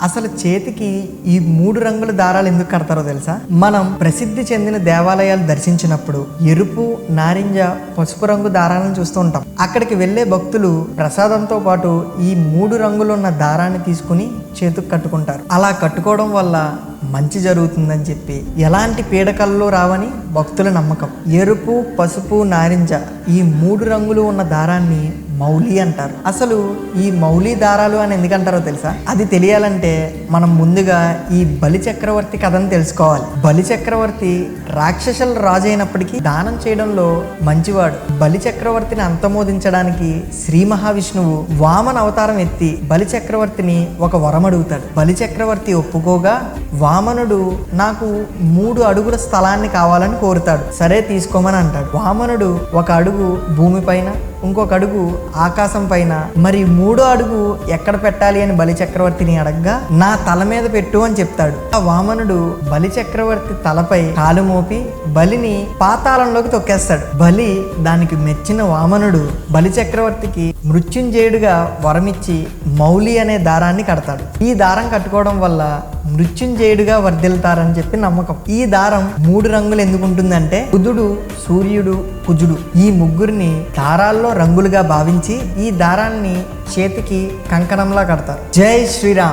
అసలు చేతికి ఈ 3 రంగుల దారాలు ఎందుకు కడతారో తెలుసా? మనం ప్రసిద్ధి చెందిన దేవాలయాలు దర్శించినప్పుడు ఎరుపు, నారింజ, పసుపు రంగు దారాలను చూస్తూ ఉంటాం. అక్కడికి వెళ్ళే భక్తులు ప్రసాదంతో పాటు ఈ 3 రంగులు ఉన్న దారాన్ని తీసుకుని చేతికి కట్టుకుంటారు. అలా కట్టుకోవడం వల్ల మంచి జరుగుతుందని చెప్పి, ఎలాంటి పీడకల్లో రావని భక్తుల నమ్మకం. ఎరుపు, పసుపు, నారింజ ఈ 3 రంగులు ఉన్న దారాన్ని మౌలి అంటారు. అసలు ఈ మౌలి దారాలు అని ఎందుకంటారో తెలుసా? అది తెలియాలంటే మనం ముందుగా ఈ బలి చక్రవర్తి కథను తెలుసుకోవాలి. బలి చక్రవర్తి రాక్షసుల రాజు అయినప్పటికీ దానం చేయడంలో మంచివాడు. బలి చక్రవర్తిని అంతమోదించడానికి శ్రీ మహావిష్ణువు వామన అవతారం ఎత్తి బలి చక్రవర్తిని ఒక వరం అడుగుతాడు. బలి చక్రవర్తి ఒప్పుకోగా వామనుడు నాకు 3 అడుగుల స్థలాన్ని కావాలని కోరుతాడు. సరే తీసుకోమని అంటాడు. వామనుడు 1 అడుగు భూమిపైన, ఇంకొక అడుగు ఆకాశం పైన, మరి 3వ అడుగు ఎక్కడ పెట్టాలి అని బలి చక్రవర్తిని అడగ్గా నా తల మీద పెట్టు అని చెప్తాడు. ఆ వామనుడు బలి చక్రవర్తి తలపై కాలు మోపి బలిని పాతాళంలోకి తొక్కేస్తాడు. బలి దానికి మెచ్చిన వామనుడు బలి చక్రవర్తికి మృత్యుంజయుడిగా వరమిచ్చి మౌలి అనే దారాన్ని కడతాడు. ఈ దారం కట్టుకోవడం వల్ల మృత్యుంజయుడిగా వర్ధిల్తారని చెప్పి నమ్మకం. ఈ దారం 3 రంగులు ఎందుకు ఉంటుందంటే బుధుడు, సూర్యుడు, కుజుడు ఈ ముగ్గురిని దారాల్లో రంగులుగా భావించి ఈ దారాన్ని చేతికి కంకణంలా కడతారు. జై శ్రీరామ్.